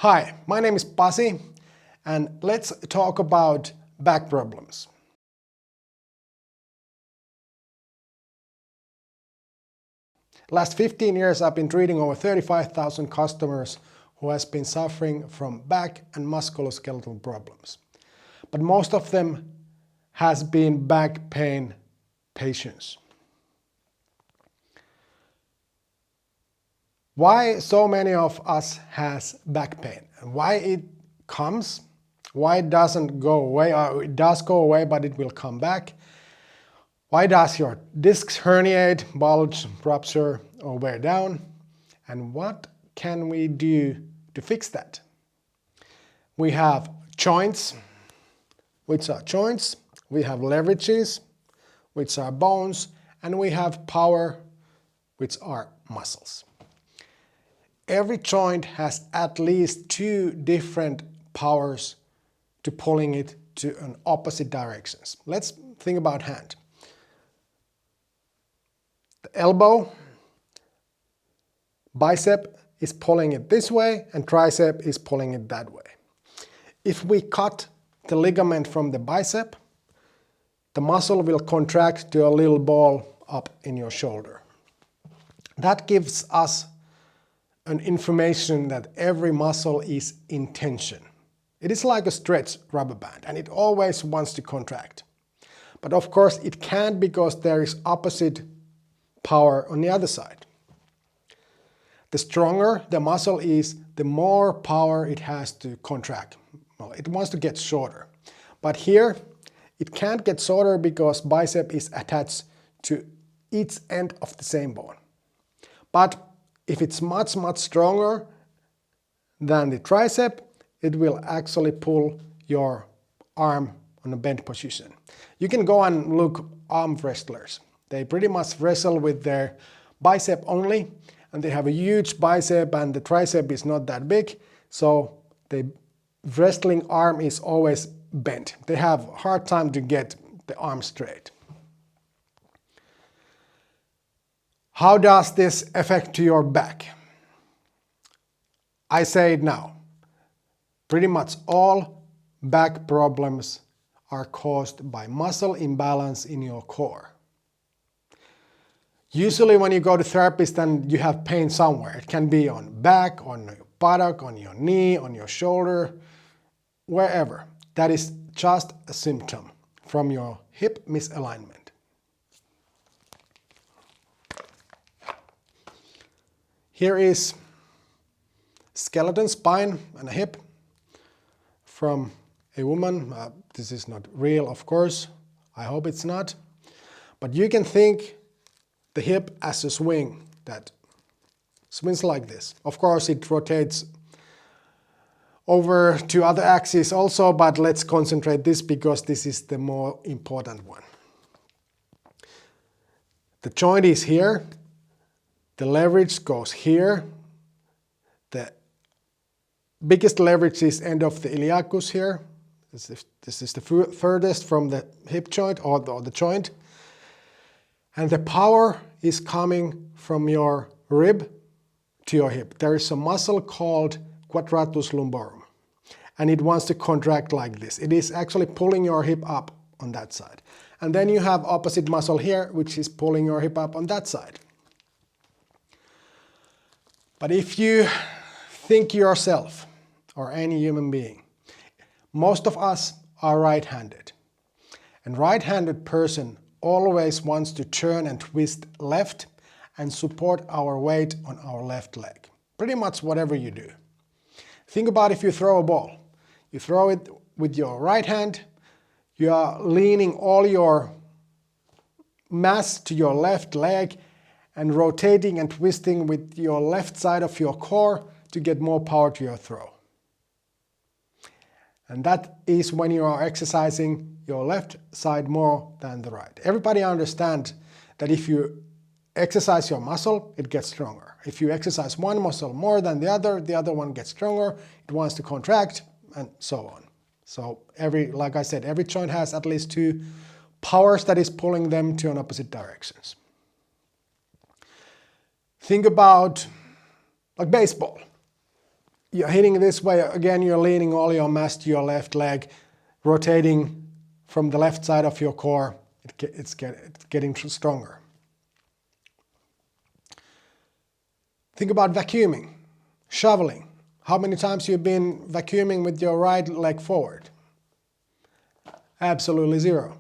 Hi, my name is Pasi, and let's talk about back problems. Last 15 years I've been treating over 35,000 customers who has been suffering from back and musculoskeletal problems. But most of them has been back pain patients. Why so many of us has back pain and why it comes, why it doesn't go away, or it does go away but it will come back. Why does your discs herniate, bulge, rupture or wear down? And what can we do to fix that? We have joints, which are joints. We have leverages, which are bones. And we have power, which are muscles. Every joint has at least two different powers to pulling it to an opposite directions. Let's think about hand. The elbow, bicep is pulling it this way and tricep is pulling it that way. If we cut the ligament from the bicep, the muscle will contract to a little ball up in your shoulder. That gives us an information that every muscle is in tension. It is like a stretch rubber band and it always wants to contract. But of course it can't because there is opposite power on the other side. The stronger the muscle is, the more power it has to contract. Well, it wants to get shorter. But here it can't get shorter because bicep is attached to each end of the same bone. But if it's much stronger than the tricep, it will actually pull your arm on a bent position. You can go and look arm wrestlers. They pretty much wrestle with their bicep only, and they have a huge bicep and the tricep is not that big, so the wrestling arm is always bent. They have a hard time to get the arm straight. How does this affect your back? I say it now. Pretty much all back problems are caused by muscle imbalance in your core. Usually when you go to therapist and you have pain somewhere, it can be on back, on your buttock, on your knee, on your shoulder, wherever. That is just a symptom from your hip misalignment. Here is skeleton, spine and a hip from a woman. This is not real, of course. I hope it's not. But you can think the hip as a swing that swings like this. Of course, it rotates over to other axes also, but let's concentrate this because this is the more important one. The joint is here. The leverage goes here. The biggest leverage is end of the iliacus here. This is the furthest from the hip joint or the joint. And the power is coming from your rib to your hip. There is a muscle called quadratus lumborum. And it wants to contract like this. It is actually pulling your hip up on that side. And then you have opposite muscle here, which is pulling your hip up on that side. But if you think yourself, or any human being, most of us are right-handed. And right-handed person always wants to turn and twist left and support our weight on our left leg. Pretty much whatever you do. Think about if you throw a ball. You throw it with your right hand, you are leaning all your mass to your left leg and rotating and twisting with your left side of your core to get more power to your throw. And that is when you are exercising your left side more than the right. Everybody understands that if you exercise your muscle, it gets stronger. If you exercise one muscle more than the other one gets stronger, it wants to contract, and so on. So like I said, every joint has at least two powers that is pulling them to an opposite directions. Think about like baseball. you're hitting this way, again you're leaning all your mass to your left leg, rotating from the left side of your core. It's getting stronger. Think about vacuuming, shoveling. How many times you've been vacuuming with your right leg forward? Absolutely zero.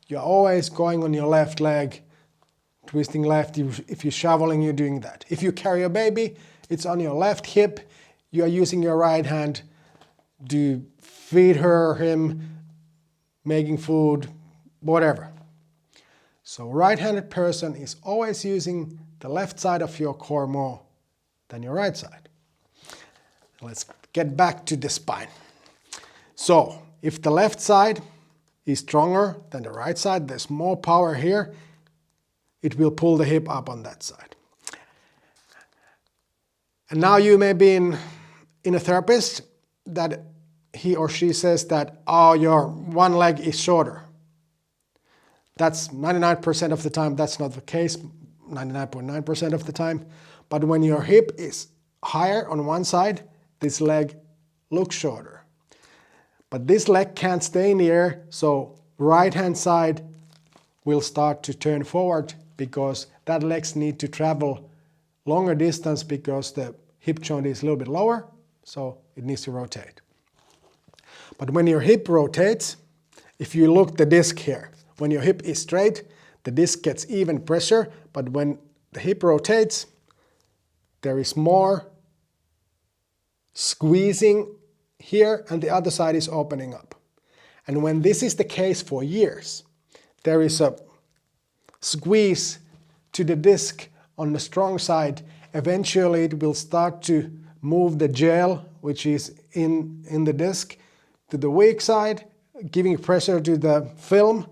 You're always going on your left leg, twisting left. If you're shoveling, you're doing that. If you carry a baby, it's on your left hip. You are using your right hand to feed her, him, making food, whatever. So right-handed person is always using the left side of your core more than your right side. Let's get back to the spine. So if the left side is stronger than the right side, there's more power here, it will pull the hip up on that side. And now you may be in a therapist that he or she says that, oh, your one leg is shorter. That's 99% of the time, that's not the case, 99.9% of the time. But when your hip is higher on one side, this leg looks shorter. But this leg can't stay in the air, so right hand side will start to turn forward because that legs need to travel longer distance because the hip joint is a little bit lower, so it needs to rotate. But when your hip rotates, if you look the disc here, when your hip is straight, the disc gets even pressure, but when the hip rotates, there is more squeezing here and the other side is opening up. And when this is the case for years, there is a squeeze to the disc on the strong side. Eventually it will start to move the gel, which is in the disc, to the weak side, giving pressure to the film.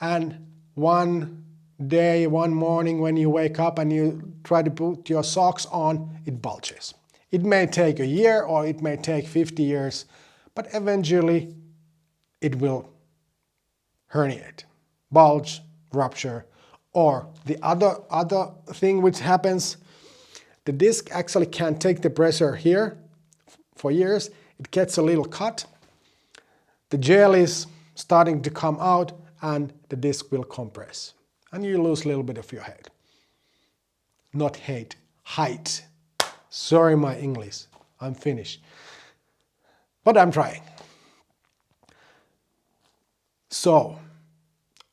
And one day, one morning when you wake up and you try to put your socks on, it bulges. It may take a year or it may take 50 years, but eventually it will herniate, bulge, rupture, or the other thing which happens, the disc actually can't take the pressure here for years. It gets a little cut. The gel is starting to come out and the disc will compress. And you lose a little bit of your head. Not height. Sorry my English, I'm Finnish. But I'm trying. So,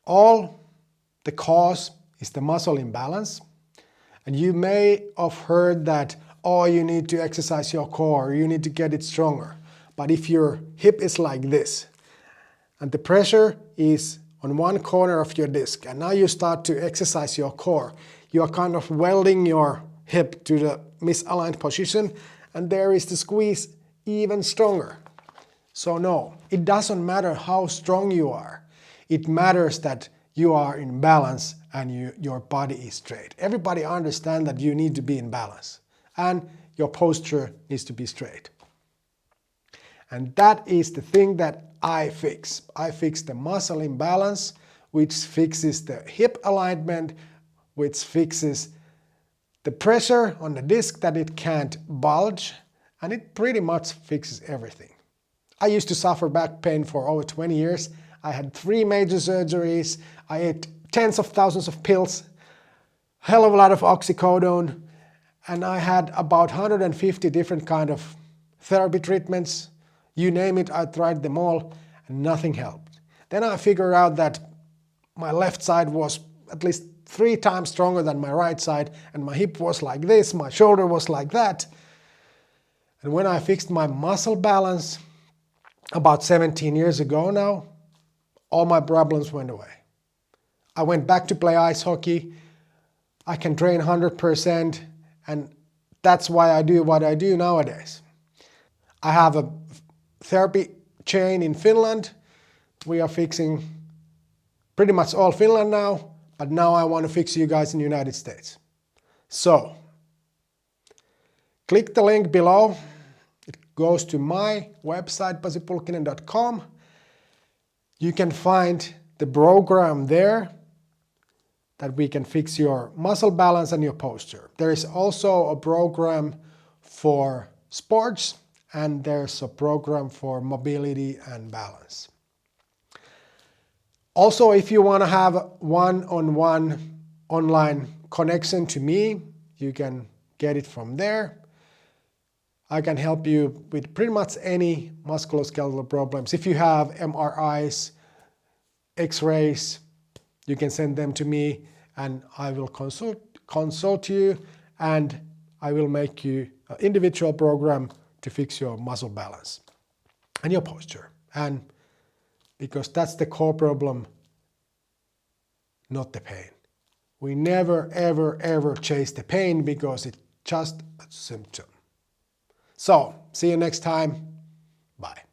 all the cause is the muscle imbalance. And you may have heard that, oh, you need to exercise your core, you need to get it stronger. But if your hip is like this, and the pressure is on one corner of your disc, and now you start to exercise your core, you are kind of welding your hip to the misaligned position, and there is the squeeze even stronger. So no, it doesn't matter how strong you are. It matters that you are in balance and your body is straight. Everybody understands that you need to be in balance and your posture needs to be straight. And that is the thing that I fix. I fix the muscle imbalance, which fixes the hip alignment, which fixes the pressure on the disc that it can't bulge, and it pretty much fixes everything. I used to suffer back pain for over 20 years. I had 3 major surgeries. I ate tens of thousands of pills, hell of a lot of oxycodone, and I had about 150 different kind of therapy treatments. You name it, I tried them all, and nothing helped. Then I figured out that my left side was at least 3 times stronger than my right side, and my hip was like this, my shoulder was like that. And when I fixed my muscle balance, about 17 years ago now, all my problems went away. I went back to play ice hockey. I can train 100%, and that's why I do what I do nowadays. I have a therapy chain in Finland. We are fixing pretty much all Finland now, but now I want to fix you guys in the United States. So, click the link below. It goes to my website, pasipulkkinen.com. You can find the program there that we can fix your muscle balance and your posture. There is also a program for sports. and there's a program for mobility and balance. Also, if you want to have one-on-one online connection to me, you can get it from there. I can help you with pretty much any musculoskeletal problems. If you have MRIs, X-rays, you can send them to me and I will consult you, and I will make you an individual program to fix your muscle balance and your posture. And because that's the core problem, not the pain. We never, ever, ever chase the pain because it's just a symptom. So, see you next time. Bye.